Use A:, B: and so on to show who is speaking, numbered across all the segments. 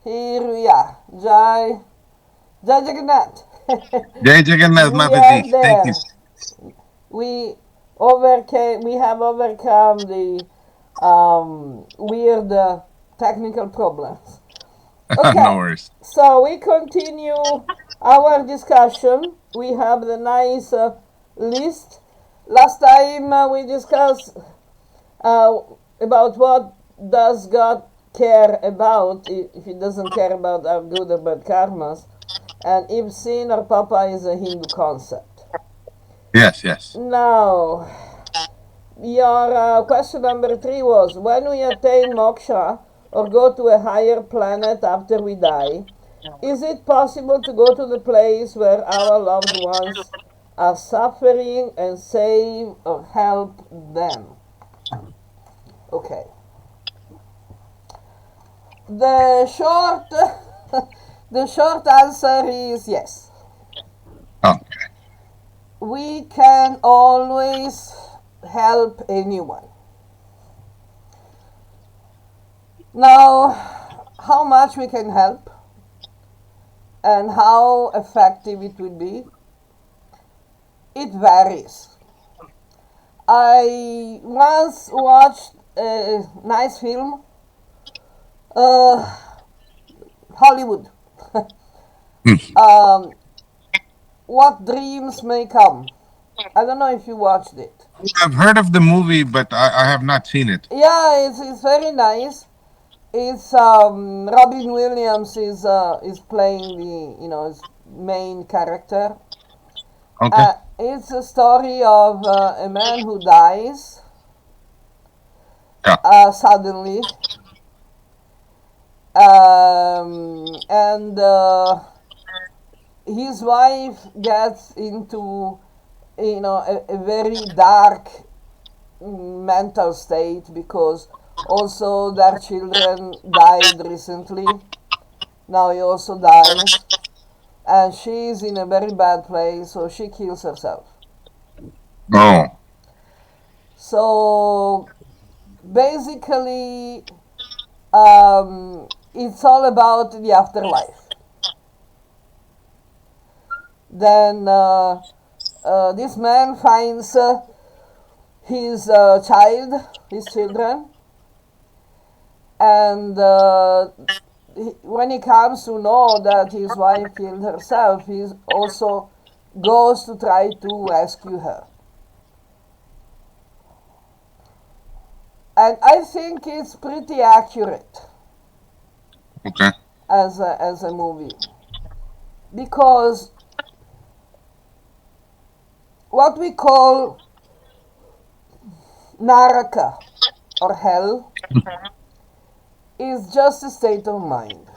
A: Here we are. Jai Jagannath.
B: Jai Jagannath
A: We
B: Mataji.
A: are
B: Thank you.
A: there. We overcame. We have overcome the weird technical problems.
B: No
A: Okay,
B: worries.
A: so we continue our discussion. We have the nice list. Last time we discussed uh, about what does God care about if He doesn't care about our good or bad karmas, and if sin or papa is a Hindu concept.
B: Yes, yes.
A: Now, your question number 3 was when we attain moksha or go to a higher planet after we die, is it possible to go to the place where our loved ones are suffering and save or help them? Okay. The short the short answer is yes.
B: Okay.
A: We can always help anyone. Now, how much we can help and how effective it will be, it varies. I once watched a nice film, uh, Hollywood.
B: Hmm.
A: um, what dreams may come. I don't know if you watched it.
B: I've heard of the movie, but I have not seen it.
A: Yeah, it's very nice. It's Robin Williams is playing the his main character.
B: Okay.
A: It's a story of a man who dies
B: Yeah.
A: suddenly, and his wife gets into a very dark mental state because also their children died recently. Now he also dies, and she's in a very bad place, so she kills herself.
B: Oh.
A: So basically, it's all about the afterlife. Then this man finds his his children, and when he comes to know that his wife killed herself, he also goes to try to rescue her. And I think it's pretty accurate
B: Okay.
A: as a movie because what we call naraka or hell is just a state of mind.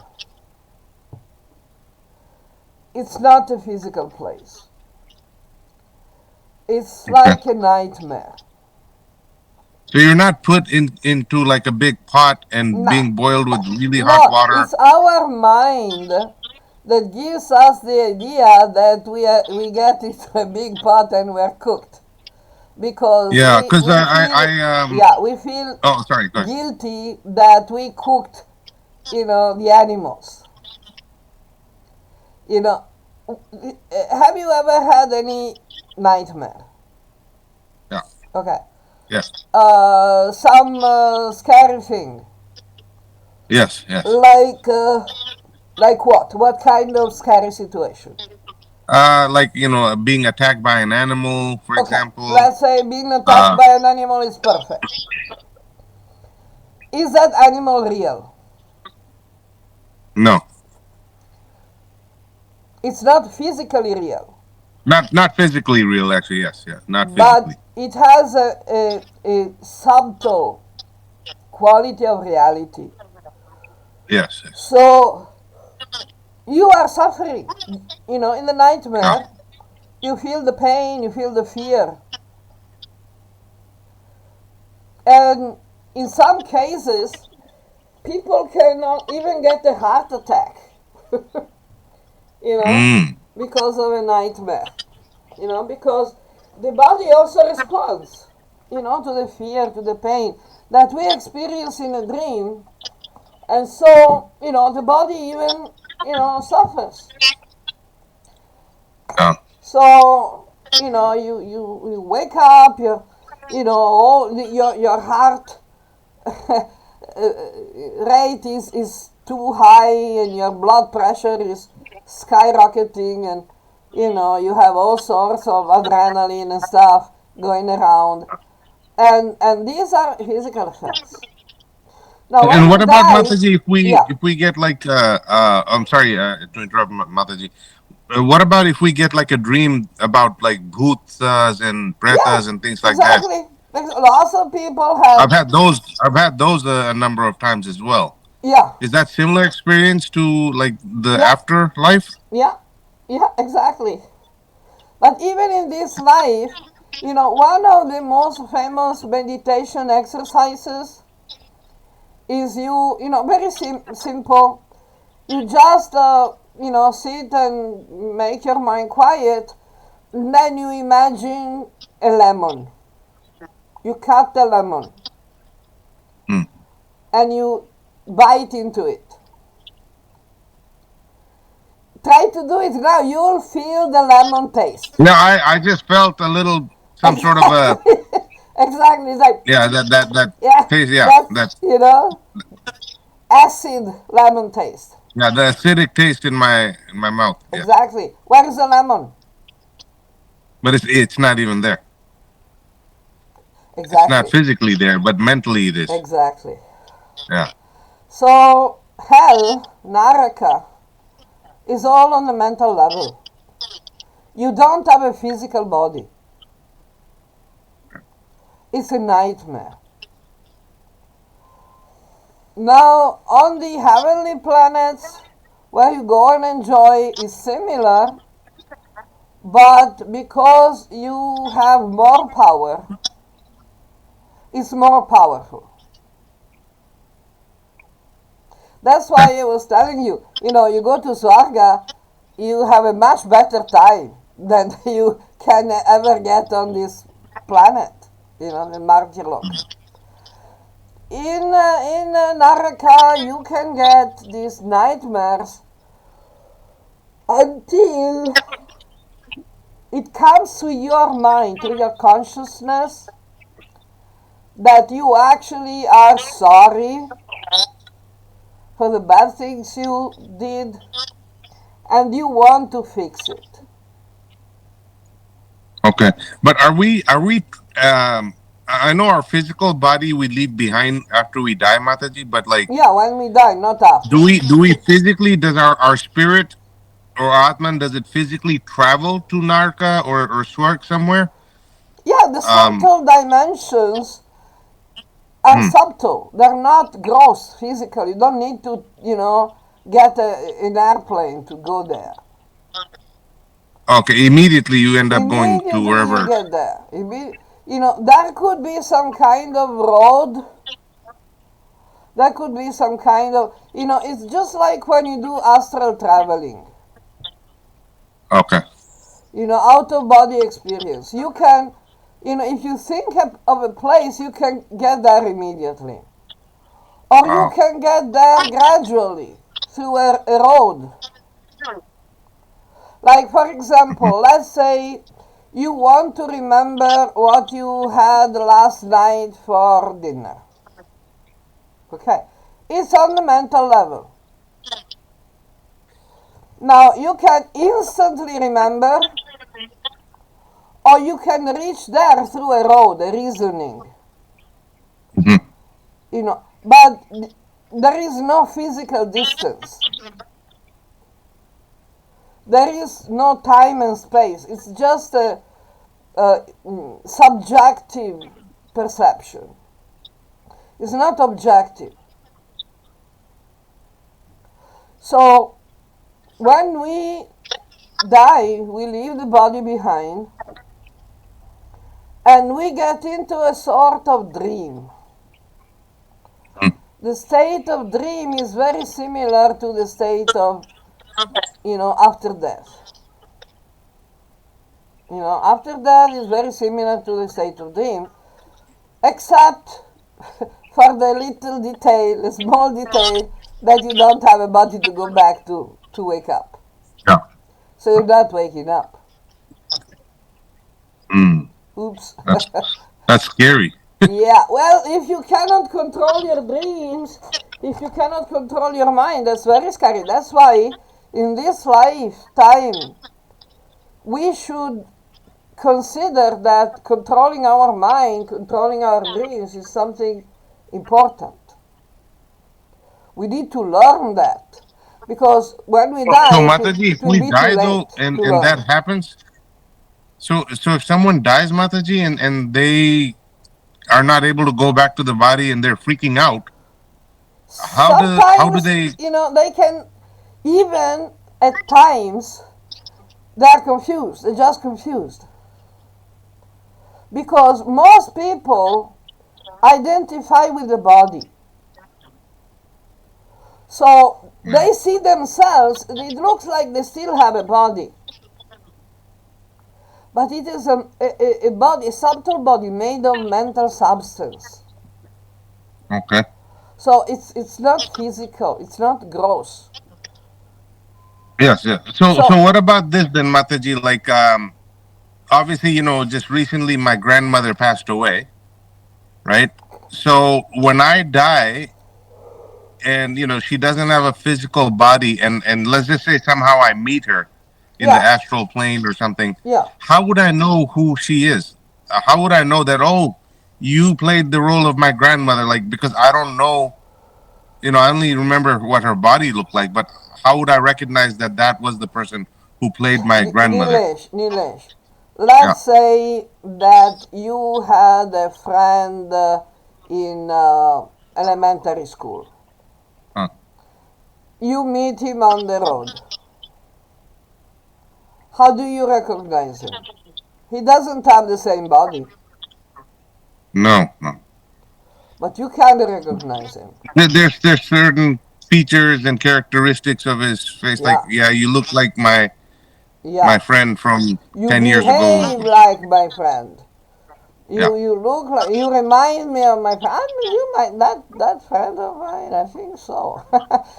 A: It's not a physical place. It's
B: Okay.
A: like a nightmare.
B: So you're not put into like a big pot and
A: Nah,
B: being boiled with really hot
A: no,
B: water.
A: it's our mind that gives us the idea that we get into a big pot and we're cooked because
B: Yeah,
A: we
B: because
A: we feel yeah we feel
B: oh, sorry, go ahead.
A: guilty that we cooked the animals. You know, have you ever had any nightmare?
B: Yeah.
A: Okay.
B: Yes.
A: Some scary thing.
B: Yes. Yes.
A: Like, like what? What kind of scary situation?
B: Like being attacked by an animal, for
A: Okay,
B: example.
A: let's say being attacked
B: Uh,
A: by an animal is perfect. Is that animal real?
B: no,
A: It's not physically real,
B: not physically real. Actually, yes, yeah, not
A: but
B: physically.
A: it has a subtle quality of reality.
B: Yes. Yes.
A: So you are suffering. In the
B: Yeah.
A: nightmare, you feel the pain, you feel the fear. And in some cases, people cannot even get a heart attack, you know,
B: Mm.
A: because of a nightmare, because the body also responds, to the fear, to the pain that we experience in a dream. And so, the body even, suffers.
B: Yeah.
A: So, you wake up, your heart rate is too high and your blood pressure is skyrocketing, and you have all sorts of adrenaline and stuff going around, and these are physical effects. Now
B: And
A: when
B: what
A: we
B: about
A: die,
B: Mataji?
A: yeah,
B: If we get like I'm sorry to interrupt Mataji. What about if we get like a dream about like bhutas and
A: yeah,
B: pretas and things like that?
A: exactly. Lots of people have,
B: I've had those. I've had those a number of times as well.
A: yeah,
B: Is that similar experience to like the
A: yeah,
B: afterlife?
A: yeah, yeah, exactly. But even in this life, one of the most famous meditation exercises is very simple. You just, sit and make your mind quiet. And then you imagine a lemon. You cut the lemon
B: Hmm.
A: and you bite into it. Try to do it now. You'll feel the lemon taste.
B: Yeah, I just felt a little some sort of a
A: Exactly. Exactly. It's like,
B: yeah that
A: yeah,
B: taste yeah
A: that's,
B: that
A: acid lemon taste.
B: yeah the acidic taste in my mouth. Yeah,
A: Exactly. Where is the lemon?
B: but it's not even there. It's not
A: Exactly.
B: physically there, but mentally it is.
A: Exactly.
B: Yeah.
A: So, hell, Naraka, is all on the mental level. You don't have a physical body. It's a nightmare. Now, on the heavenly planets, where you go and enjoy is similar, but because you have more power, it's more powerful. That's why I was telling you, you go to Swarga, you have a much better time than you can ever get on this planet, the Martirlok. In Naraka, you can get these nightmares until it comes to your mind, to your consciousness, that you actually are sorry for the bad things you did and you want to fix it.
B: Okay, but are we? I know our physical body we leave behind after we die, Mataji. But like,
A: Yeah, when we die, not after.
B: do we physically does our spirit or Atman does it physically travel to Narka or Swark somewhere?
A: Yeah, the
B: Um.
A: subtle dimensions are
B: Hmm.
A: subtle. They're not gross physical. You don't need to, get an airplane to go there.
B: Okay. Immediately you end up going to
A: Immediately you
B: wherever.
A: get there. There could be some kind of road. There could be some kind of, it's just like when you do astral traveling,
B: Okay.
A: out of body experience. You can, if you think of a place, you can get there immediately. Or you
B: Wow.
A: can get there gradually through a road. Like, for
B: Mhm.
A: example, let's say you want to remember what you had last night for dinner. Okay? It's on the mental level. Now, you can instantly remember, or you can reach there through a road, a reasoning.
B: Mhm.
A: But there is no physical distance. There is no time and space. It's just a subjective perception. It's not objective. So when we die, we leave the body behind and we get into a sort of dream.
B: Mhm.
A: The state of dream is very similar to the state of, after death. After death is very similar to the state of dream, except for the little detail, the small detail, that you don't have a body to go back to wake up.
B: Yeah.
A: So you're not waking up.
B: Mm.
A: Oops.
B: That's that's scary.
A: Yeah, well, if you cannot control your dreams, if you cannot control your mind, that's very scary. That's why in this lifetime we should consider that controlling our mind, controlling our dreams is something important. We need to learn that because when we
B: So
A: die,
B: Mataji,
A: it
B: if
A: will
B: we
A: be too
B: die
A: late
B: though,
A: to
B: and that
A: learn.
B: happens, so if someone dies, Mataji, and they are not able to go back to the body and they're freaking out, how do
A: Sometimes,
B: they?
A: they can, even at times, they're confused. They're just confused. Because most people identify with the body. So they see themselves, it looks like they still have a body. But it is a body, a subtle body made of mental substance.
B: Okay.
A: So it's not physical, it's not gross.
B: Yes, yeah. So
A: So,
B: what about this then, Mataji? Like, obviously, just recently my grandmother passed away, right? So when I die, and she doesn't have a physical body, and let's just say somehow I meet her in the
A: yeah,
B: astral plane or something,
A: yeah.
B: how would I know who she is? How would I know that? Oh, you played the role of my grandmother, like because I don't know. I only remember what her body looked like, but how would I recognize that that was the person who played my grandmother?
A: Nilesh,
B: Yeah.
A: let's say that you had a friend in elementary school.
B: Huh.
A: You meet him on the road. How do you recognize him? He doesn't have the same body,
B: No, no.
A: but you can recognize him.
B: There's certain features and characteristics of his face. Like,
A: Yeah,
B: yeah, you look like my
A: yeah.
B: friend from
A: You
B: 10 years ago.
A: behave like my friend.
B: Yeah.
A: You look like you remind me of my friend. I mean, you might that friend of mine. I think so.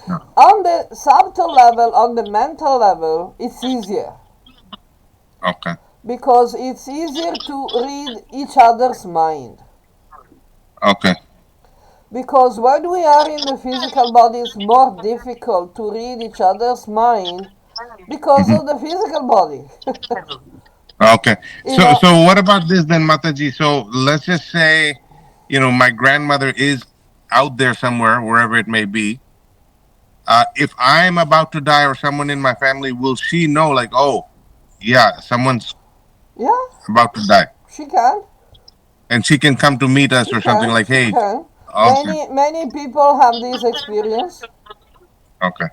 B: Yeah.
A: On the subtle level, on the mental level, it's easier
B: Okay.
A: because it's easier to read each other's mind.
B: Okay.
A: Because when we are in the physical body, it's more difficult to read each other's mind because
B: Hmm.
A: of the physical body.
B: Okay.
A: you
B: So
A: know,
B: so what about this then, Mataji? So let's just say, my grandmother is out there somewhere, wherever it may be. If I'm about to die or someone in my family, will she know, like, oh, yeah, someone's
A: yeah,
B: about to die,
A: she can.
B: and she can come to meet us
A: She
B: or something
A: can.
B: like,
A: She
B: hey,
A: can.
B: okay,
A: Many people have this experience.
B: okay.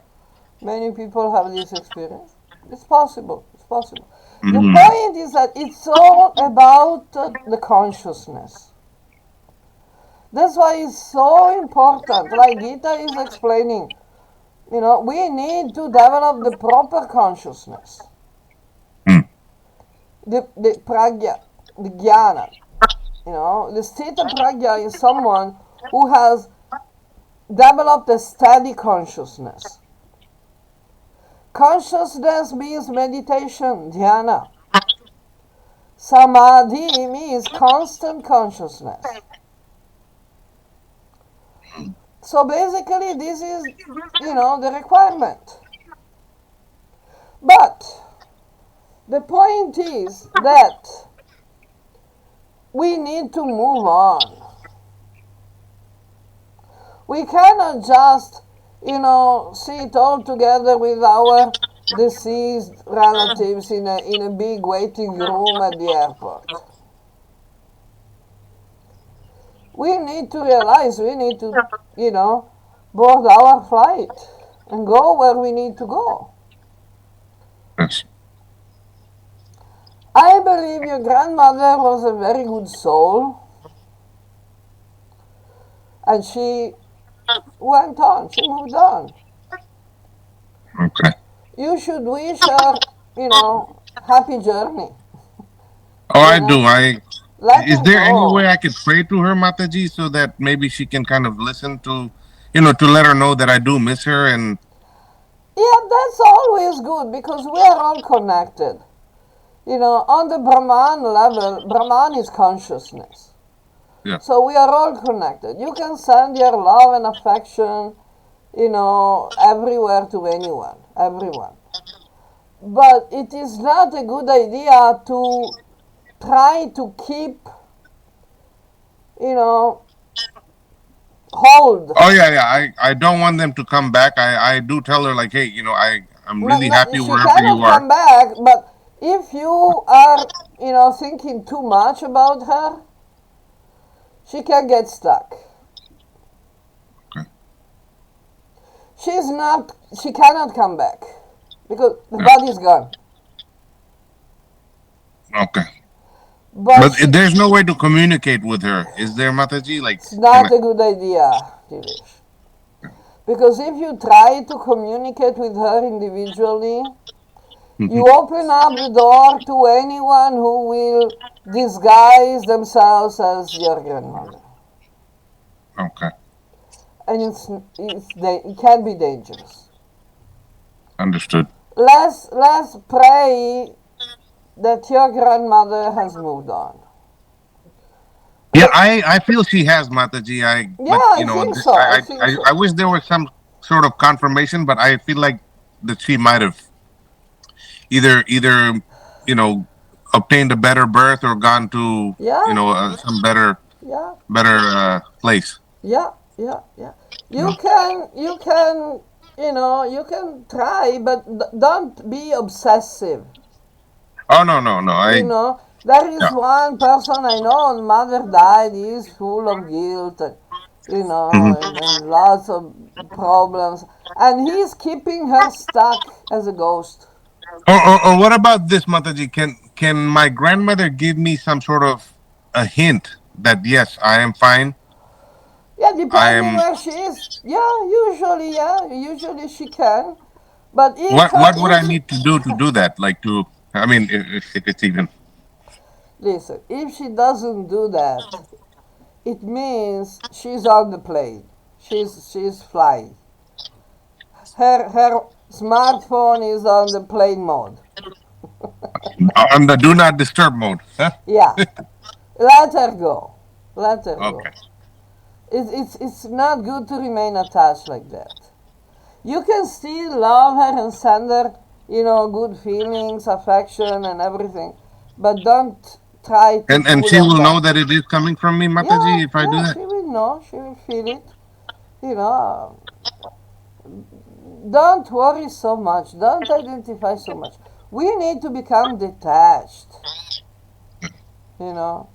A: Many people have this experience. It's possible. It's possible. The
B: Hmm.
A: point is that it's all about the consciousness. That's why it's so important. Like Gita is explaining, we need to develop the proper consciousness, the pragya, the jnana. The state of pragya is someone who has developed a steady consciousness. Consciousness means meditation, dhyana. Samadhi means constant consciousness. So basically, this is, the requirement. But the point is that we need to move on. We cannot just, sit all together with our deceased relatives in a big waiting room at the airport. We need to realize we need to, board our flight and go where we need to go.
B: Yes.
A: I believe your grandmother was a very good soul and she went on, she moved on.
B: Okay.
A: You should wish her, happy journey.
B: Oh,
A: You
B: I do.
A: know,
B: I
A: let
B: Is
A: her
B: there any way
A: go.
B: I could pray to her, Mataji, so that maybe she can kind of listen to, to let her know that I do miss her. And
A: Yeah, that's always good because we are all connected. On the Brahman level, Brahman is consciousness.
B: yeah.
A: So we are all connected. You can send your love and affection, everywhere to anyone, everyone. But it is not a good idea to try to keep, you know, hold.
B: Oh yeah, yeah. I don't want them to come back. I do tell her like, hey, I'm really happy
A: She
B: wherever you
A: cannot
B: are.
A: come back, but if you are, thinking too much about her, she can get stuck.
B: Okay.
A: She cannot come back because the
B: Yeah.
A: body is gone.
B: Okay.
A: But
B: But there's no way to communicate with her, is there, Mataji? Like,
A: it's
B: can
A: not a good idea, Nilesh. Because if you try to communicate with her individually,
B: Mhm.
A: you open up the door to anyone who will disguise themselves as your grandmother.
B: Okay,
A: And it can be dangerous.
B: understood.
A: Let's pray that your grandmother has moved on.
B: Yeah,
A: But
B: I feel she has, Mataji.
A: yeah,
B: But
A: I think so. I think
B: I
A: so.
B: wish there was some sort of confirmation, but I feel like that she might have either you know obtained a better birth or gone to
A: Yeah,
B: some
A: yeah,
B: better place.
A: yeah, yeah, yeah.
B: You know?
A: You can try, but don't be obsessive.
B: Oh no, no, no.
A: There is
B: Yeah.
A: one person I know, mother died, he's full of guilt,
B: Mhm.
A: and lots of problems. And he's keeping her stuck as a ghost.
B: Or what about this, Mataji? Can my grandmother give me some sort of a hint that yes, I am fine.
A: Yeah,
B: I
A: depending
B: am.
A: where she is. Usually she can. But
B: What would I
A: if
B: need to do that? Like to, I mean, if it's even.
A: listen, if she doesn't do that, it means she's on the plane. She's flying. Her smartphone is on the plane mode.
B: On the do not disturb mode. Huh?
A: Yeah, let her go. Let her go.
B: Okay.
A: It's not good to remain attached like that. You can still love her and send her, good feelings, affection, and everything, but don't try to
B: And
A: pull
B: she
A: her
B: will know
A: back.
B: that it is coming from me,
A: Yeah,
B: Mataji, if I do
A: yeah,
B: that.
A: she will know. She will feel it. You know, don't worry so much. Don't identify so much. We need to become detached. You know,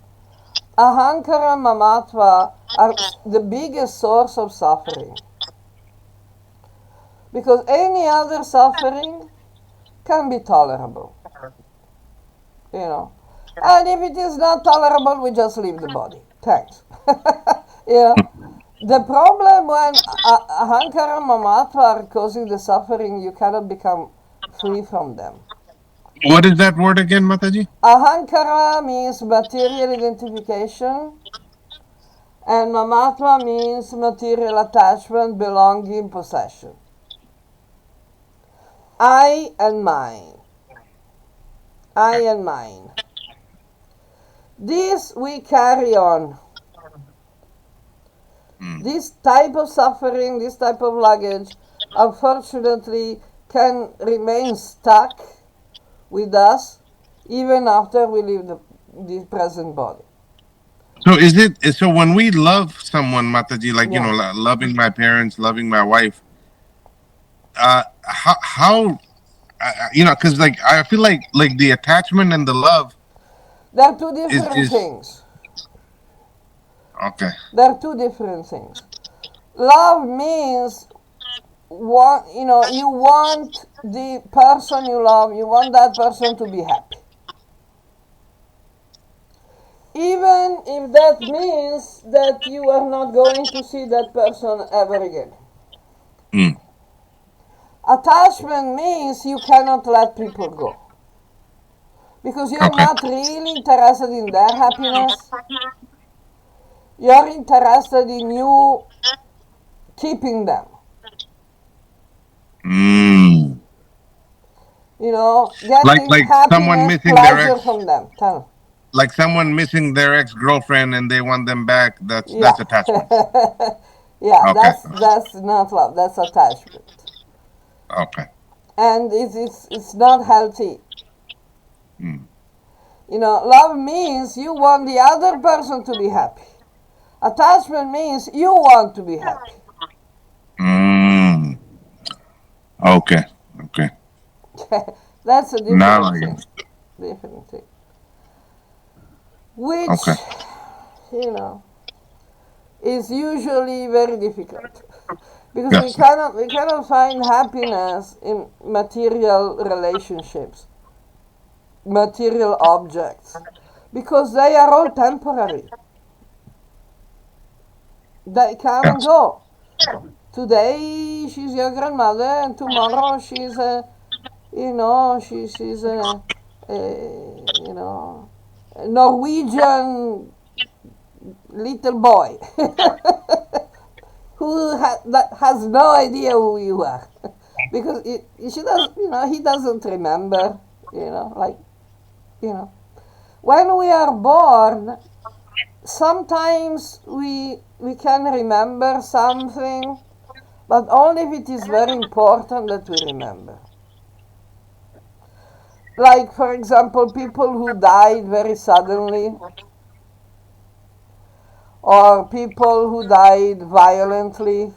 A: ahankara and mamatva are the biggest source of suffering because any other suffering can be tolerable. You know, and if it is not tolerable, we just leave the body. Thanks. Yeah. The problem when ahankara and mamatva are causing the suffering, you cannot become free from them.
B: What is that word again, Mataji?
A: Ahankara means material identification, and mamatva means material attachment, belonging, possession. I and mine. I and mine. This we carry on.
B: Mm.
A: This type of suffering, this type of luggage, unfortunately, can remain stuck with us even after we leave the present body.
B: So so when we love someone, Mataji, like
A: Yeah.
B: loving my parents, loving my wife, how because like I feel like the attachment and the love
A: They're two
B: is
A: different things.
B: okay.
A: They're two different things. Love means you want the person you love, you want that person to be happy. Even if that means that you are not going to see that person ever again.
B: Mm.
A: Attachment means you cannot let people go because you're
B: Okay.
A: not really interested in their happiness. You're interested in you keeping them.
B: Mm.
A: Getting
B: Like someone
A: happiness,
B: missing their
A: pleasure
B: ex,
A: from them. Tell.
B: like someone missing their ex girlfriend and they want them back.
A: Yeah.
B: That's attachment.
A: Yeah,
B: Okay.
A: that's not love, that's attachment.
B: Okay.
A: And it's not healthy.
B: Mm.
A: Love means you want the other person to be happy. Attachment means you want to be happy.
B: Mm. Okay. Okay.
A: That's a
B: Now
A: different
B: I
A: thing.
B: get.
A: Different thing.
B: Okay.
A: Which, you know, is usually very difficult. Because we
B: Yes.
A: cannot we cannot find happiness in material relationships, material objects, because they are all temporary. They come and
B: Yes.
A: go. Today she's your grandmother, and tomorrow she's she's a a Norwegian little boy that has no idea who you are, because she does he doesn't remember, like you know when we are born. Sometimes we can remember something, but only if it is very important that we remember. Like, for example, people who died very suddenly, or people who died violently,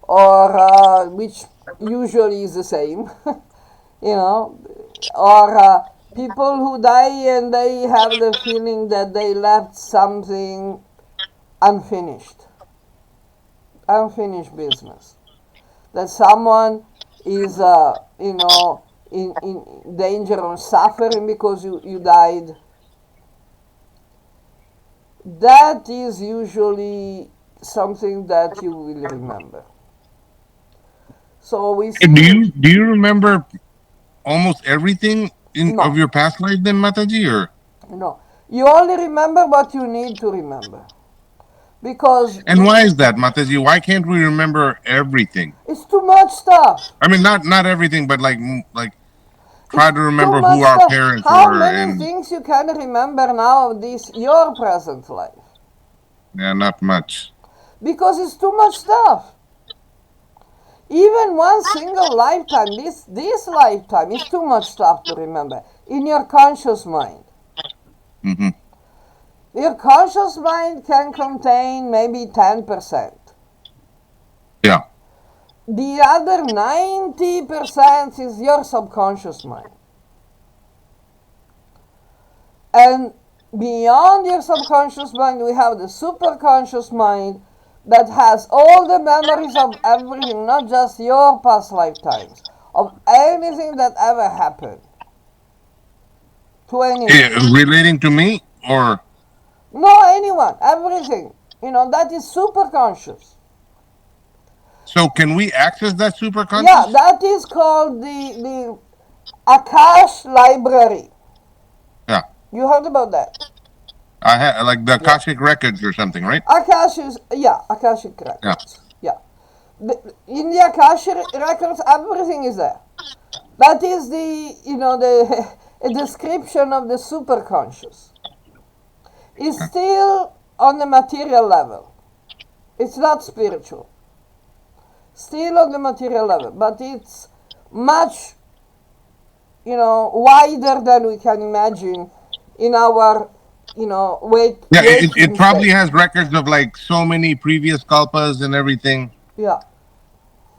A: or which usually is the same, you know, or people who die and they have the feeling that they left something unfinished, unfinished business, that someone is, in danger or suffering because you died. That is usually something that you will remember. So we
B: Do
A: see,
B: you remember almost everything in of
A: no,
B: your past life then, Mataji? Or
A: no. You only remember what you need to remember. Because
B: and why is that, Mataji? Why can't we remember everything?
A: it's too much stuff.
B: I mean, not everything, but like try
A: It's
B: to
A: too
B: remember
A: much
B: who our
A: stuff.
B: parents
A: How
B: were
A: many
B: and
A: things you can remember now of this, your present life?
B: yeah, not much.
A: Because it's too much stuff. Even one single lifetime, this lifetime is too much stuff to remember in your conscious mind.
B: Hmm.
A: Your conscious mind can contain maybe 10%.
B: Yeah.
A: The other 90% is your subconscious mind. And beyond your subconscious mind, we have the superconscious mind that has all the memories of everything, not just your past lifetimes, of anything that ever happened to anyone.
B: Relating to me or
A: No, anyone, everything. That is superconscious.
B: so can we access that
A: Yeah,
B: superconscious?
A: that is called the Akash Library.
B: Yeah.
A: You heard about that?
B: I had like the
A: Yeah.
B: Akashic records or something, right?
A: Akash is, yeah, Akashic
B: Yeah.
A: records. Yeah. In the Akashic records, everything is there. That is the a description of the superconscious. It's still on the material level. It's not spiritual. Still on the material level, but it's much, wider than we can imagine in our,
B: Yeah, it
A: waking
B: probably
A: state.
B: has records of like so many previous kalpas and everything.
A: Yeah,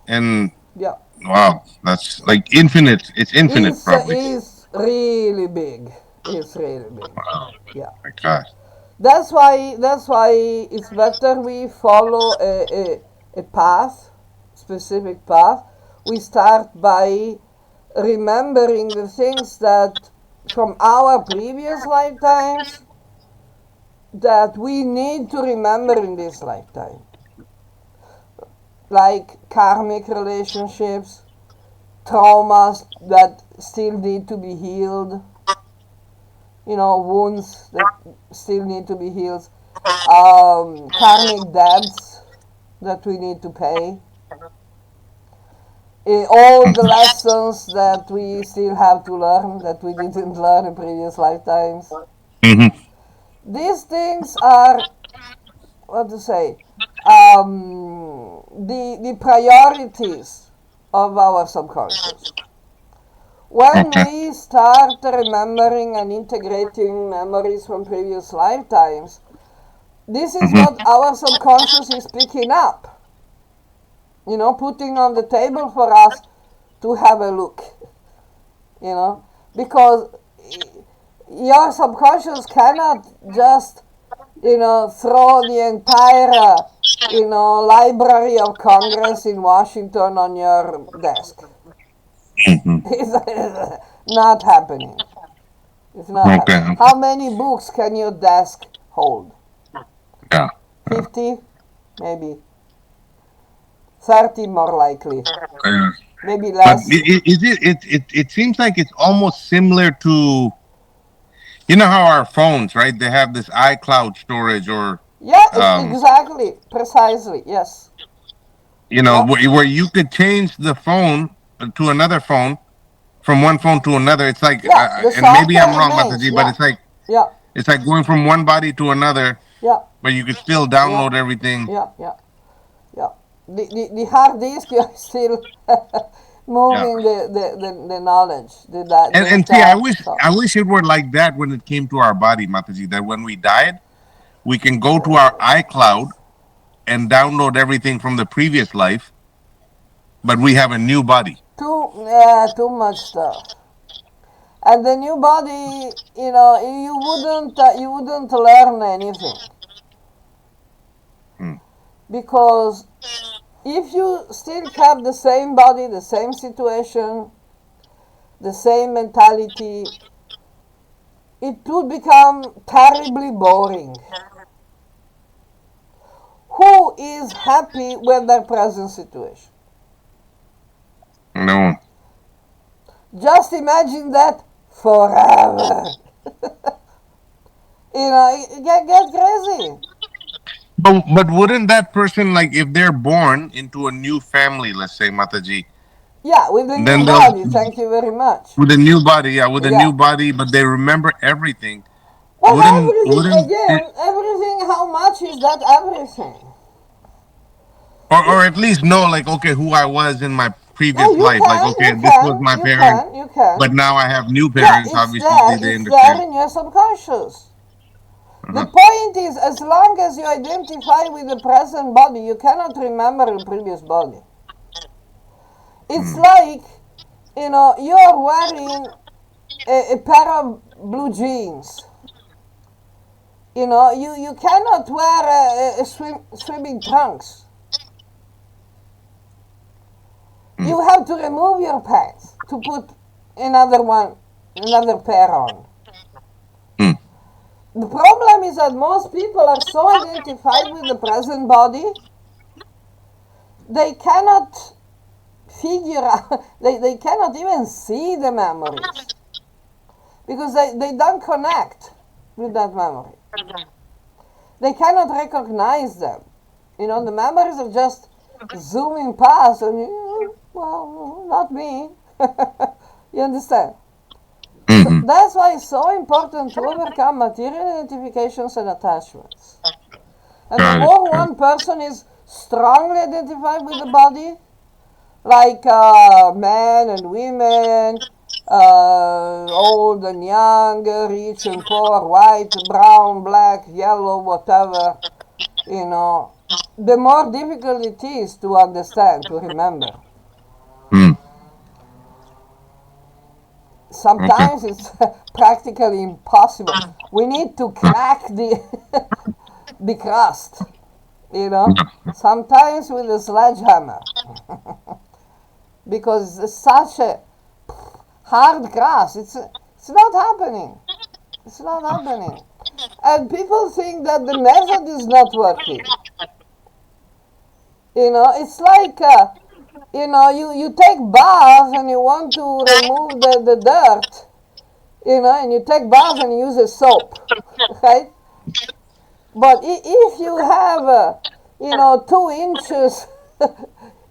B: And
A: yeah.
B: wow, that's like infinite. It's infinite,
A: It's
B: probably.
A: is really big. It's really big.
B: Wow,
A: Yeah.
B: my gosh.
A: That's why it's better we follow a path, specific path. We start by remembering the things that from our previous lifetimes that we need to remember in this lifetime, like karmic relationships, traumas that still need to be healed, wounds that still need to be healed, karmic debts, that we need to pay, all the lessons that we still have to learn that we didn't learn in previous lifetimes.
B: Mm-hmm.
A: These things are, what to say, the priorities of our subconscious. When
B: Okay.
A: we start remembering and integrating memories from previous lifetimes, this is what
B: Mm-hmm.
A: our subconscious is picking up, putting on the table for us to have a look, because your subconscious cannot just, throw the entire, Library of Congress in Washington on your desk.
B: Mm-hmm.
A: It's not happening. It's not
B: Okay.
A: happening. How many books can your desk hold?
B: Yeah. Yeah.
A: 50? Maybe. 30 more likely.
B: Yeah.
A: Maybe
B: But
A: less.
B: it seems like it's almost similar to, you know how our phones, right? They have this iCloud storage, or
A: Yeah,
B: um
A: exactly. Precisely. Yes. Yeah.
B: where you could change the phone to another phone, from one phone to another. It's like,
A: Yeah. The
B: and maybe I'm
A: software
B: wrong,
A: remains.
B: Mataji, but
A: Yeah. Yeah.
B: it's like going from one body to another,
A: Yeah.
B: but you could still
A: Yeah.
B: download everything.
A: Yeah. Yeah. Yeah. The hard disk, you're still
B: Yeah.
A: moving the knowledge, the
B: And see,
A: data. So.
B: I wish it were like that when it came to our body, Mataji. That when we died, we can go to our iCloud and download everything from the previous life, but we have a new body.
A: Too much stuff. And the new body, you wouldn't learn anything,
B: Hmm.
A: because if you still kept the same body, the same situation, the same mentality, it would become terribly boring. Who is happy with their present situation?
B: No.
A: Just imagine that forever. Get crazy.
B: But wouldn't that person, like, if they're born into a new family, let's say, Mataji,
A: Yeah, with the new
B: then they'll,
A: body. Thank you very much.
B: with a new body, yeah, with a
A: Yeah.
B: new body, but they remember everything.
A: Well, everything
B: Wouldn't it,
A: again. Everything. How much is that? Everything.
B: or at least know, like, okay, who I was in my
A: Oh,
B: previous
A: you
B: life, like,
A: can,
B: okay,
A: you
B: this was
A: can,
B: my
A: you
B: parents,
A: can, you can.
B: but now I have new
A: Yeah,
B: parents.
A: it's
B: Obviously,
A: there.
B: they
A: It's there
B: understand.
A: in your subconscious. The
B: Uh-huh.
A: point is, as long as you identify with the present body, you cannot remember the previous body. It's
B: Hmm.
A: like, you're wearing a pair of blue jeans. You cannot wear a swimming trunks.
B: Hmm.
A: You have to remove your pants to put another one, another pair on.
B: Hmm.
A: The problem is that most people are so identified with the present body, they cannot figure out, they cannot even see the memories because they don't connect with that memory. They cannot recognize them. The memories are just zooming past, and well, not me. You understand? So
B: Hmm.
A: that's why it's so important to overcome material identifications and attachments. And the
B: Got it.
A: more
B: Got it.
A: one person is strongly identified with the body, like men and women, old and young, rich and poor, white, brown, black, yellow, whatever, the more difficult it is to understand, to remember.
B: Hmm. Okay.
A: Sometimes it's practically impossible. We need to crack the crust,
B: Yeah.
A: sometimes with a sledgehammer, because it's such a hard crust. It's not happening. It's not happening. And people think that the method is not working. It's like, you take bath and you want to remove the dirt, and you take bath and you use a soap, right? But if you have 2 inches,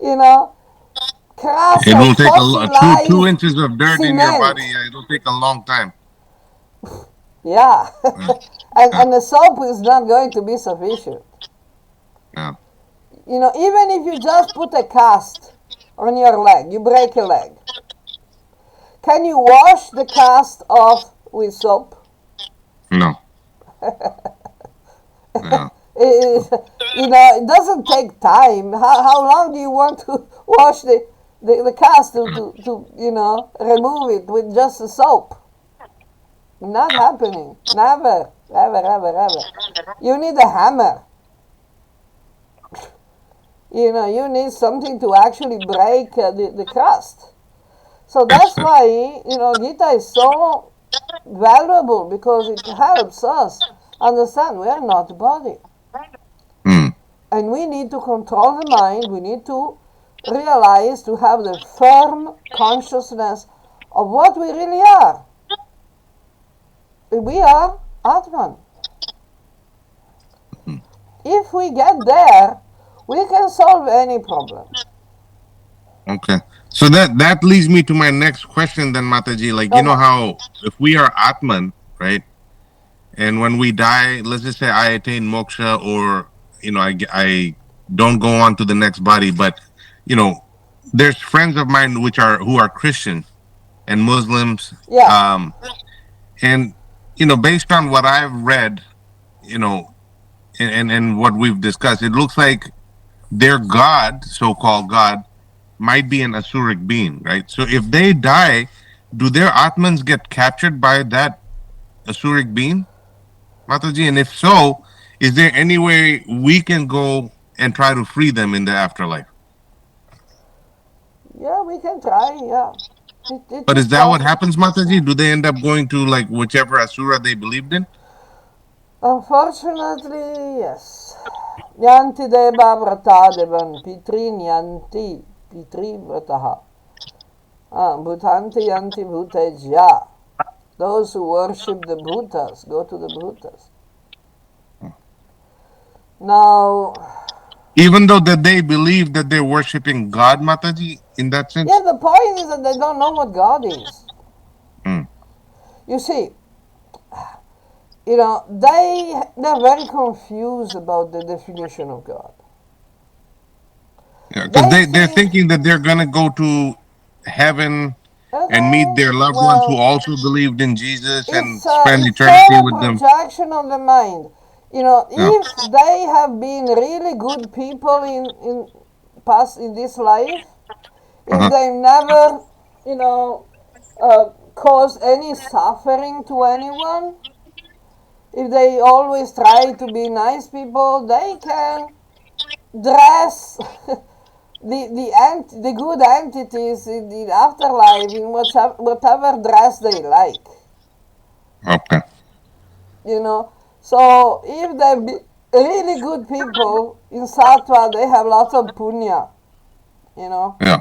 A: you know, crust
B: It
A: of
B: will take two
A: fossilized
B: inches of dirt in your body.
A: cement.
B: Yeah, it'll take a long time.
A: Yeah.
B: Yeah,
A: and the soap is not going to be sufficient.
B: yeah,
A: Even if you just put a cast on your leg, you break a leg. Can you wash the cast off with soap?
B: no, yeah,
A: It doesn't take time. How long do you want to wash the cast to remove it with just the soap? Not happening. Never. Ever, ever, ever. You need a hammer. You need something to actually break the crust. So
B: yes,
A: that's why, Gita is so valuable because it helps us understand we are not body.
B: mm,
A: And we need to control the mind. We need to realize to have the firm consciousness of what we really are. We are Atman.
B: mm.
A: If we get there, we can solve any problem.
B: Okay. So that leads me to my next question then, Mataji. Like, you know
A: Okay.
B: how if we are Atman, right? And when we die, let's just say I attain moksha, or I don't go on to the next body, but you know, there's friends of mine who are Christian and Muslims,
A: Yeah.
B: and based on what I've read, you know, and what we've discussed, it looks like their God, so-called God, might be an asuric being, right? So if they die, do their atmans get captured by that asuric being, Mataji? And if so, is there any way we can go and try to free them in the afterlife?
A: Yeah, we can try. Yeah. It
B: But
A: is
B: is that what
A: possible.
B: happens, Mataji? Do they end up going to like whichever asura they believed in?
A: Unfortunately, yes. Nyanti deba vrata devan pitri nyanti pitri vrataha. Bhutanti yanti bhuteja. Those who worship the Bhutas go to the Bhutas. Now,
B: Even though that they believe that they're worshiping God, Mataji, in that
A: yeah,
B: sense?
A: the point is that they don't know what God is.
B: Mm.
A: You see, they're very confused about the definition of God.
B: Yeah, because
A: They
B: they're
A: think,
B: thinking that they're gonna go to heaven and meet
A: okay,
B: their loved ones who
A: well,
B: also believed in Jesus and
A: it's
B: spend
A: it's
B: eternity
A: all a
B: with them.
A: projection of the mind.
B: Yeah.
A: If they have been really good people in this life, if
B: Uh-huh.
A: they never, you know, cause any suffering to anyone, if they always try to be nice people, they can dress the good entities in the afterlife in whatever dress they like.
B: Okay.
A: You know, so if they be really good people in sattva, they have lots of punya. You know,
B: Yeah.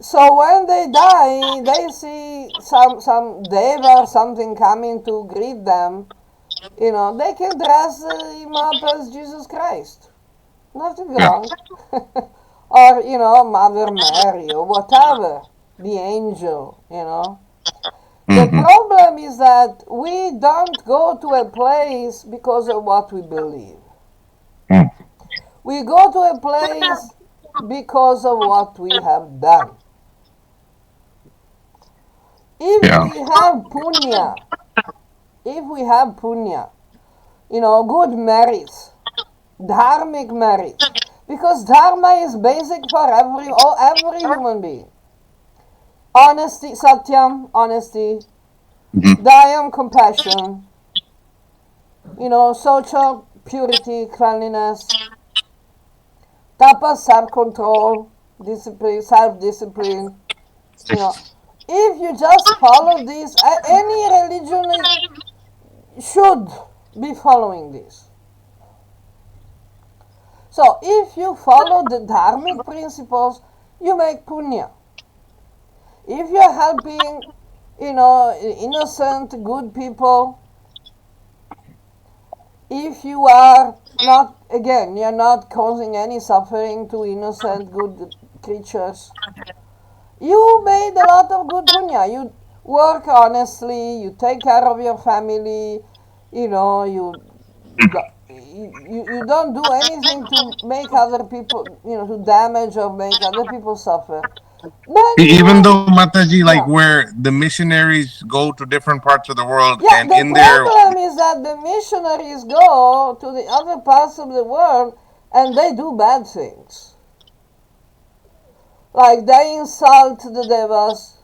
A: so when they die, they see some deva or something coming to greet them. They can dress him up as Jesus Christ. Nothing
B: Yeah.
A: wrong. Or, Mother Mary or whatever. The angel. The
B: Mm-hmm.
A: problem is that we don't go to a place because of what we believe.
B: Mm.
A: We go to a place because of what we have done. If
B: Yeah.
A: we have punya, good merits, dharmic merits, because dharma is basic for every human being. Honesty, satyam, honesty,
B: Mm-hmm.
A: dayam, compassion, social purity, cleanliness, tapas, self-control, discipline, self-discipline. You know, if you just follow this, any religion should be following this. So if you follow the dharmic principles, you make punya. If you're helping, innocent, good people, if you are not again, you're not causing any suffering to innocent, good creatures. You made a lot of good punya. You work honestly, you take care of your family, you know, you don't do anything to make other people, you know, to damage or make other people suffer. Then
B: Even
A: you,
B: though Mataji, like
A: yeah.
B: where the missionaries go to different parts of the world,
A: Yeah,
B: and
A: the
B: in their
A: problem is that the missionaries go to the other parts of the world and they do bad things. Like they insult the devas,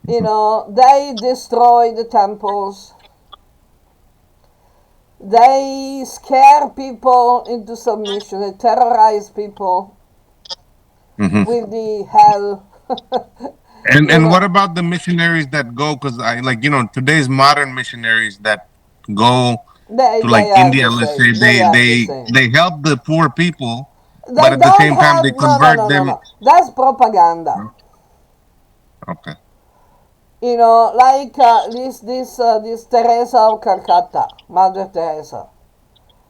A: you know, they destroy the temples, they scare people into submission, they terrorize people
B: Mhm.
A: with the hell. You
B: And what
A: know,
B: about the missionaries that go? Because I like today's modern missionaries that go to like
A: they are
B: India.
A: the
B: Let's say
A: same. They are the same.
B: they help the poor people, but
A: They
B: at the
A: don't
B: same time
A: have
B: they
A: no no
B: convert
A: no no
B: them.
A: no. That's propaganda.
B: Okay.
A: You know, like this Teresa of Calcutta, Mother Teresa.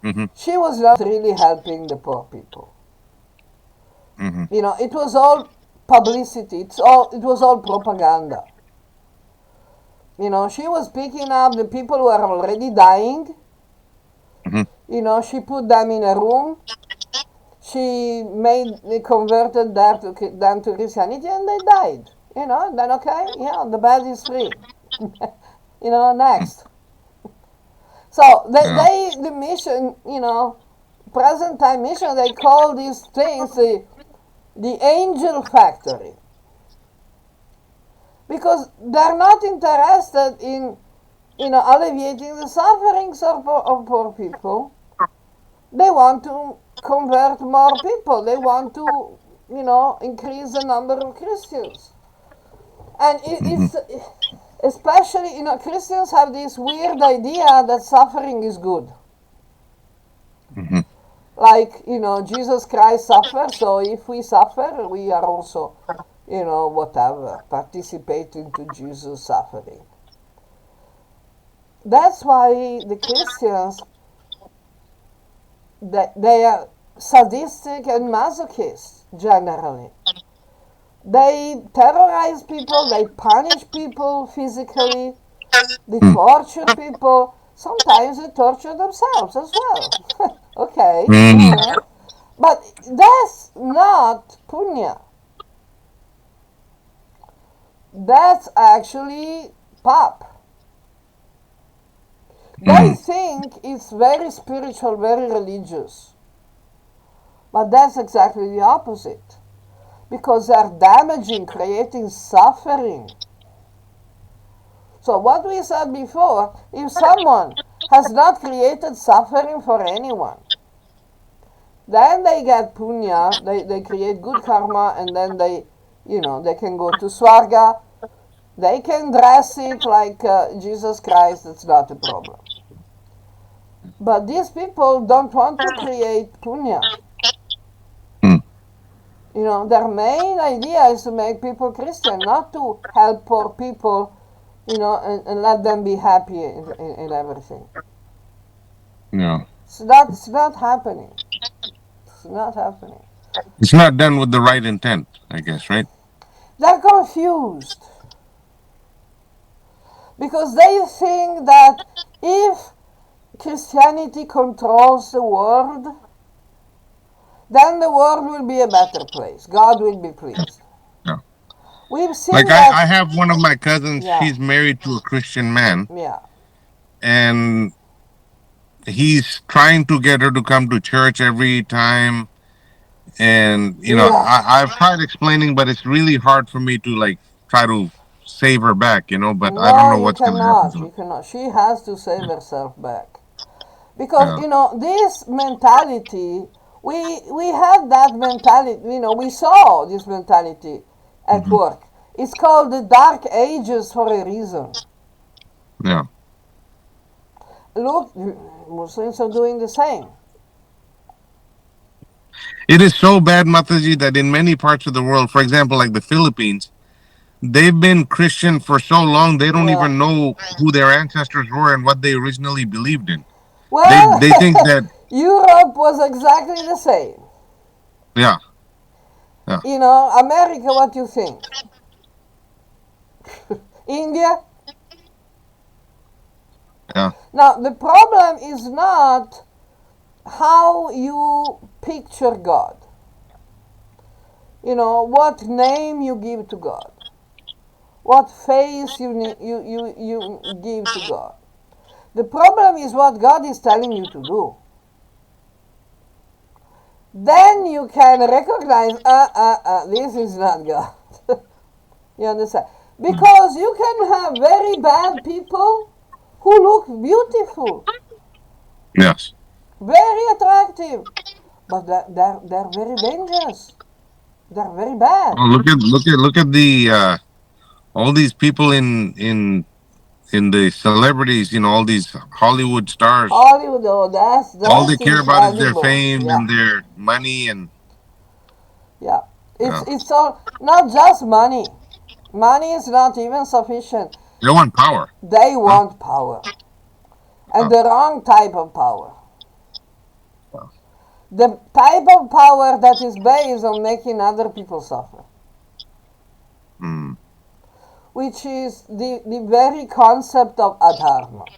B: Hmm.
A: She was not really helping the poor people.
B: Hmm.
A: You know, it was all publicity. It was all propaganda. You know, she was picking up the people who are already dying.
B: Hmm.
A: You know, she put them in a room. She converted them to Christianity, and they died. You know, then okay, yeah, the bed is free. You know, next. So
B: Yeah.
A: the mission, you know, present time mission, they call these things the angel factory, because they're not interested in, you know, alleviating the sufferings of poor people. They want to convert more people. They want to, you know, increase the number of Christians. And
B: Hmm.
A: it's especially, you know, Christians have this weird idea that suffering is good.
B: Hmm.
A: Like, you know, Jesus Christ suffered, so if we suffer, we are also, you know, whatever, participating to Jesus' suffering. That's why the Christians, they are sadistic and masochists generally. They terrorize people, they punish people physically, they torture people. Sometimes they torture themselves as well. Okay,
B: Hmm.
A: but that's not punya. That's actually pop. They
B: Hmm.
A: think it's very spiritual, very religious. But that's exactly the opposite. Because they're damaging, creating suffering. So, what we said before, if someone has not created suffering for anyone, then they get punya, they create good karma, and then you know, they can go to swarga. They can dress it like Jesus Christ, it's not a problem. But these people don't want to create punya.
B: Hmm.
A: You know, their main idea is to make people Christian, not to help poor people, you know, and let them be happy in everything.
B: Yeah.
A: It's not happening. It's not happening.
B: It's not done with the right intent, I guess, right?
A: They're confused because they think that if Christianity controls the world, then the world will be a better place. God will be pleased.
B: Yeah.
A: We've
B: Like
A: seen that.
B: I have one of my cousins.
A: Yeah,
B: She's married to a Christian man,
A: yeah,
B: and he's trying to get her to come to church every time. And
A: yeah.
B: I've tried explaining, but it's really hard for me to like try to save her back. But I don't
A: No,
B: know
A: you
B: what's gonna happen
A: cannot.
B: to
A: You
B: her.
A: cannot. She has to save herself back. Because,
B: Yeah.
A: you know, this mentality, we had that mentality, you know, we saw this mentality at
B: Hmm.
A: work. It's called the Dark Ages for a reason.
B: Yeah.
A: Look, Muslims are doing the same.
B: It is so bad, Mataji, that in many parts of the world, for example, like the Philippines, they've been Christian for so long they don't
A: Yeah.
B: even know who their ancestors were and what they originally believed in. They
A: Well,
B: they think that.
A: Europe was exactly the same.
B: Yeah. Yeah.
A: America, what do you think? India?
B: Yeah.
A: Now, the problem is not how you picture God, what name you give to God, what face you give to God. The problem is what God is telling you to do. Then you can recognize, this is not God. You understand? Because you can have very bad people who look beautiful,
B: Yes.
A: very attractive, but they're very dangerous. They're very bad.
B: Oh, look at the all these people in the celebrities, all these Hollywood stars.
A: Hollywood, oh,
B: All they
A: that's
B: care about is their
A: incredible.
B: fame
A: Yeah,
B: and their money and
A: yeah. It's
B: yeah.
A: it's all not just money. Money is not even sufficient.
B: They want power.
A: They
B: Huh?
A: want power, and the wrong type of power. The type of power that is based on making other people suffer,
B: Mm.
A: which is the very concept of adharma.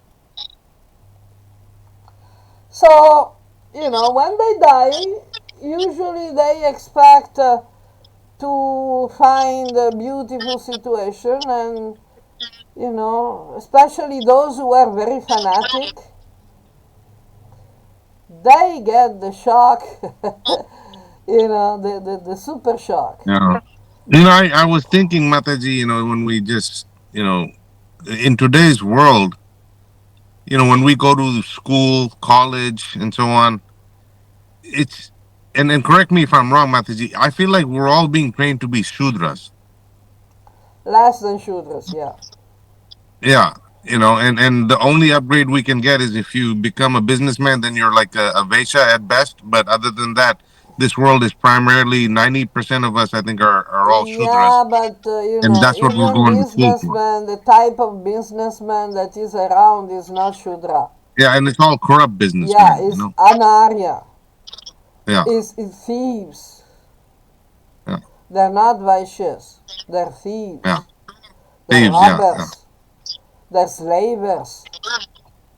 A: So, when they die, usually they expect to find a beautiful situation, and, especially those who are very fanatic, they get the shock, the super shock.
B: Yeah. I was thinking, Mataji, when we just, in today's world, when we go to school, college, and so on, it's, and correct me if I'm wrong, Mataji, I feel like we're all being trained to be Shudras.
A: Less than Shudras, yeah.
B: Yeah. And the only upgrade we can get is if you become a businessman, then you're like a Vaishya at best. But other than that, this world is primarily 90% of us, I think, are all Shudras.
A: Yeah, but
B: And that's what we're
A: even
B: going to school for.
A: businessman, the type of businessman that is around is not Shudra.
B: Yeah, and it's all corrupt
A: Yeah,
B: businessmen.
A: is Anarya,
B: Yeah,
A: is thieves.
B: yeah,
A: They're not Vaishyas. They're
B: yeah.
A: thieves. They're
B: Thieves, yeah, yeah,
A: robbers. They're slavers.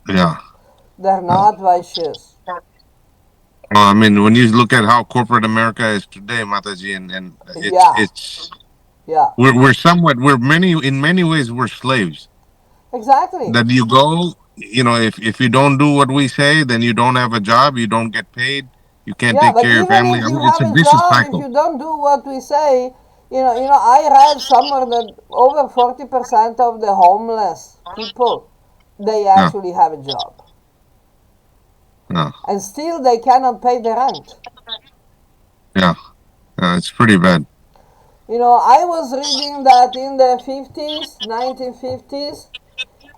B: yeah.
A: They're
B: yeah.
A: not Vaishyas.
B: I mean, when you look at how corporate America is today, Mataji, and it's
A: Yeah,
B: it's
A: yeah,
B: we're many in many ways we're slaves.
A: exactly.
B: That you go, if you don't do what we say, then you don't have a job, you don't get paid, you can't
A: Yeah,
B: take
A: but
B: care of your
A: even
B: family.
A: if
B: I
A: you
B: mean, it's
A: have
B: a
A: a
B: vicious
A: job, if
B: cycle.
A: you don't do what we say, I read somewhere that over 40% of the homeless people, they
B: Yeah,
A: actually have a job.
B: yeah,
A: And still they cannot pay the rent.
B: yeah. It's pretty bad.
A: I was reading that in the 50s, 1950s,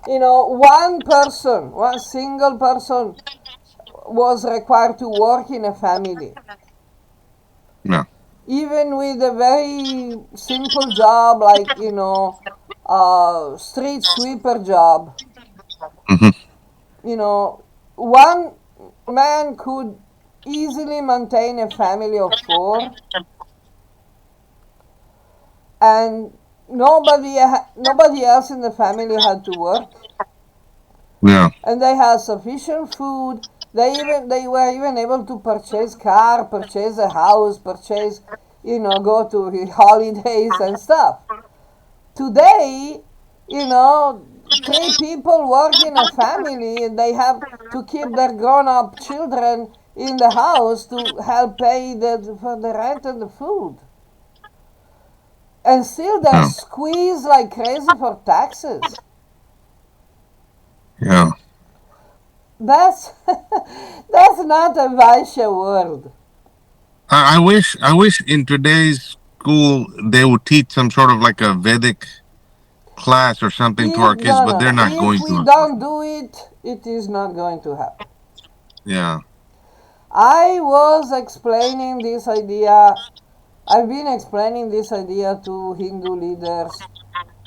A: one single person was required to work in a family.
B: Yeah.
A: Even with a very simple job like, street sweeper job,
B: Hmm.
A: one man could easily maintain a family of four, and nobody else in the family had to work,
B: Yeah.
A: and they had sufficient food. They were even able to purchase car, purchase a house, purchase, go to holidays and stuff. Today, three people work in a family and they have to keep their grown-up children in the house to help pay for the rent and the food. And still they're
B: Yeah.
A: squeezed like crazy for taxes.
B: Yeah.
A: That's that's not a Vaishya world.
B: I wish in today's school they would teach some sort of like a Vedic class or something to
A: If
B: our kids,
A: no
B: but
A: no
B: they're
A: no,
B: not
A: if
B: going
A: we
B: to,
A: don't
B: unfortunately.
A: do it, it is not going to happen.
B: Yeah.
A: I was explaining this idea. I've been explaining this idea to Hindu leaders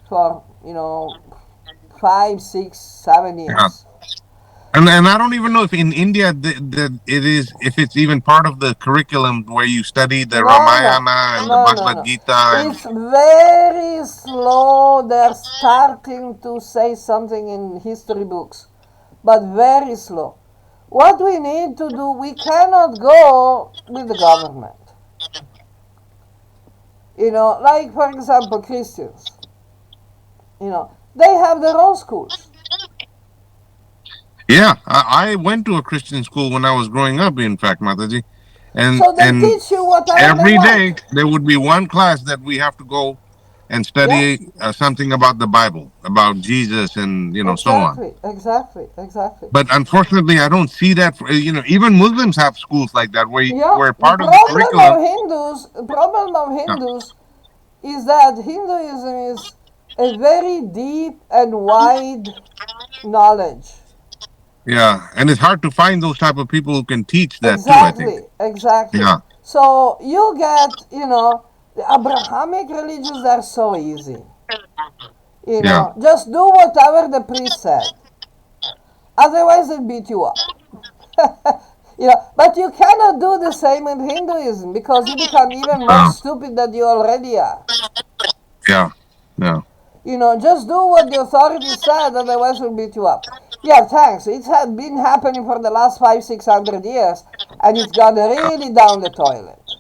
A: for 5, 6, 7
B: Yeah.
A: years.
B: And I don't even know if in India the it is if it's even part of the curriculum where you study the
A: No, no,
B: Ramayana and the
A: no, no,
B: Bhagavad
A: no.
B: Gita and
A: It's very slow. They're starting to say something in history books, but very slow. What we need to do, we cannot go with the government. Like for example, Christians, they have their own schools.
B: yeah, I went to a Christian school when I was growing up. In fact, Mataji, and
A: So they
B: and
A: teach you whatever they
B: every
A: want.
B: day there would be one class that we have to go and
A: Yeah,
B: study something about the Bible, about Jesus, and so on.
A: exactly, exactly, exactly.
B: But unfortunately, I don't see that. Even Muslims have schools like that
A: Yeah,
B: where
A: the
B: part of the
A: problem
B: curriculum.
A: of Hindus, the problem of
B: Yeah,
A: Hindus is that Hinduism is a very deep and wide knowledge.
B: yeah, and it's hard to find those type of people who can teach that too. I think.
A: Exactly, exactly.
B: Yeah,
A: So you get, the Abrahamic religions are so easy.
B: yeah,
A: Just do whatever the priest said. Otherwise, they'll beat you up. But you cannot do the same in Hinduism because you become even more
B: uh,
A: stupid than you already are.
B: yeah, yeah,
A: Just do what the authorities said, otherwise we'll beat you up. Yeah, thanks. It had been happening for the last 500-600 years, and it's gone really down the toilet.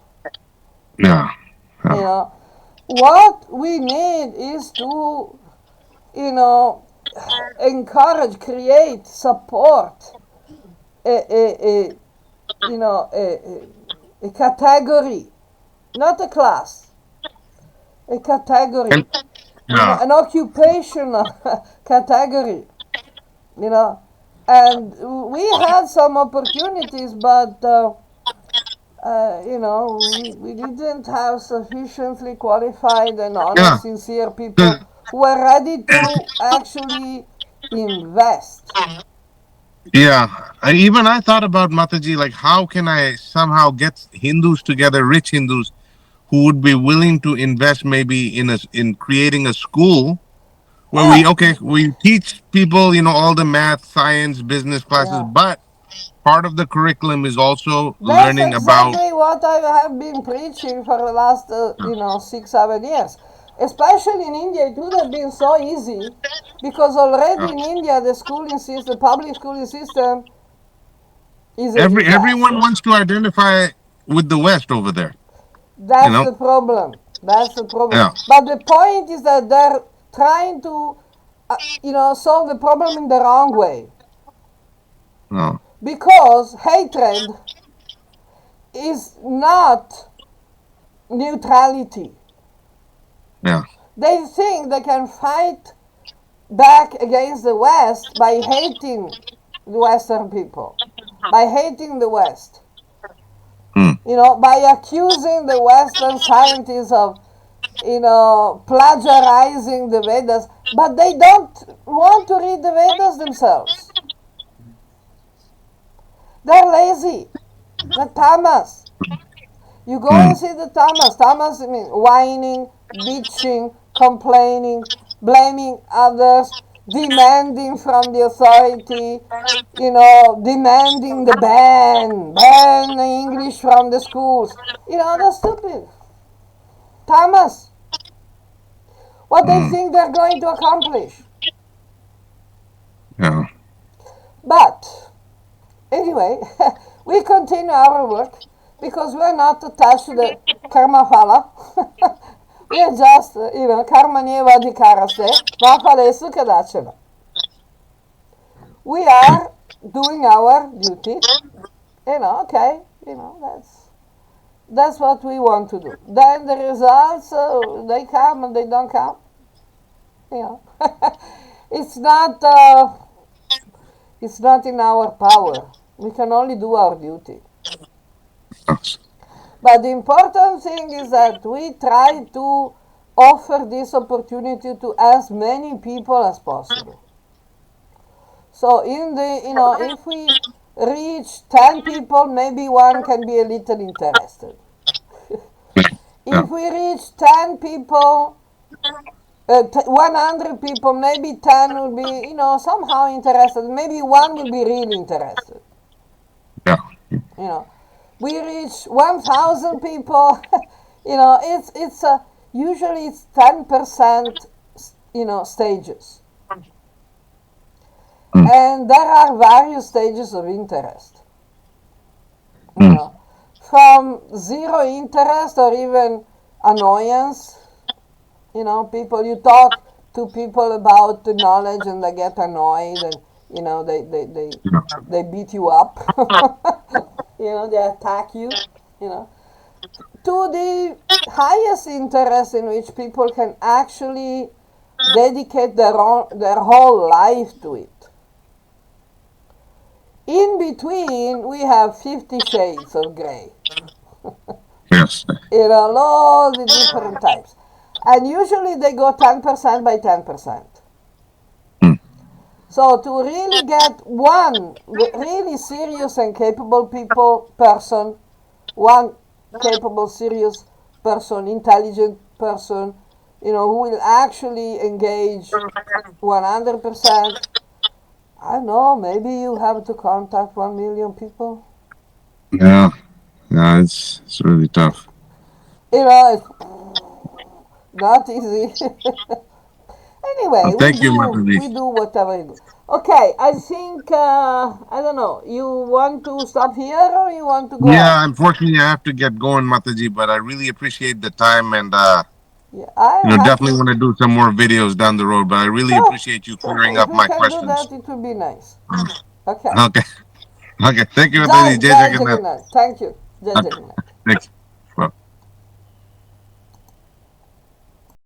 B: yeah,
A: You
B: yeah.
A: know, what we need is to, you know, encourage, create, support a a category, not a class, a category,
B: And yeah,
A: an occupational category, you know. And we had some opportunities, but we didn't have sufficiently qualified and
B: yeah.
A: honest, sincere
B: 'Cause-
A: people who were ready to actually invest.
B: Yeah, I thought about Mataji, like how can I somehow get Hindus together, rich Hindus, who would be willing to invest maybe in creating a school where
A: Yeah,
B: we teach people, all the math, science, business classes,
A: yeah.
B: but part of the curriculum is also
A: That's
B: learning about.
A: exactly what I have been preaching for the last, 6, 7 years. Especially in India, it would have been so easy because already
B: uh,
A: in India, the public schooling system is a
B: everyone
A: disaster.
B: wants to identify with the West over there, you
A: That's
B: know.
A: the problem. That's the problem.
B: Yeah.
A: But the point is that they're trying to, solve the problem in the wrong way.
B: Oh,
A: Because hatred is not neutrality.
B: yeah.
A: They think they can fight back against the West by hating the Western people, by hating the West,
B: Hmm.
A: by accusing the Western scientists of, plagiarizing the Vedas, but they don't want to read the Vedas themselves. They're lazy. They're tamas. You go
B: Hmm.
A: and see the tamas. Tamas means whining, bitching, complaining, blaming others, demanding from the authority, demanding the ban English from the schools. They're stupid. Tamas. What they
B: Hmm.
A: think they're going to accomplish.
B: Yeah.
A: But anyway, we continue our work because we're not attached to the karma phala. We are just, karma nije vadikara se, mafale su kadachana. We are doing our duty, okay, that's what we want to do. Then the results, they come and they don't come, you know. it's not, uh, it's not in our power. We can only do our duty. But the important thing is that we try to offer this opportunity to as many people as possible. So if we reach 10 people, maybe one can be a little interested.
B: Yeah.
A: If we reach 10 people, 100 people, maybe 10 will be, somehow interested. Maybe one will be really interested.
B: Yeah.
A: You know, we reach 1,000 people. Usually it's 10%. Stages,
B: Mm.
A: and there are various stages of interest. You
B: Mm.
A: know, from zero interest or even annoyance. People, you talk to people about the knowledge and they get annoyed, and
B: Yeah.
A: they beat you up. They attack you. you know to the highest interest, in which people can actually dedicate their whole life to it. In between, we have 50 shades of gray.
B: Yes.
A: All the different types. And usually they go 10% by 10%.
B: Mm.
A: So to really get one really serious and capable person, one capable, serious person, intelligent person, who will actually engage 100%, I don't know, maybe you have to contact 1 million people.
B: Yeah. Yeah. It's really tough.
A: It's not easy. Anyway, we
B: Thank you,
A: do
B: Mataji.
A: we do whatever you do. Okay, I think I don't know. You want to stop here or you want to go on?
B: Yeah. Unfortunately, I have to get going, Mataji, but I really appreciate the time and
A: Yeah, I'm
B: definitely
A: happy.
B: want to do some more videos down the road. But I really
A: Sure.
B: appreciate you clearing
A: If
B: up
A: we
B: my
A: can do that,
B: questions.
A: it will be nice. Okay.
B: Okay. Okay. Thank you, Mataji.
A: Jai
B: Jai
A: Jai
B: Jagannath.
A: Jagannath. Thank you. Jai
B: Okay.
A: Jagannath.
B: Thanks.